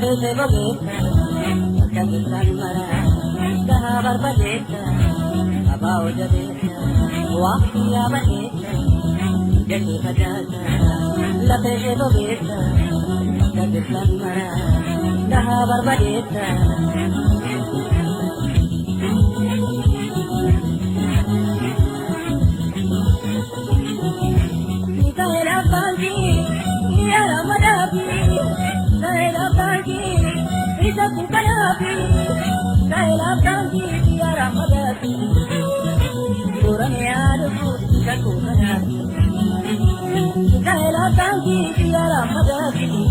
se bobeta, que se salmará, daha barbadeta, abao jadeta, wafia baneta, que se fajata, la se bobeta, que se salmará, daha barbadeta. Kaila tangi, tiara madasi.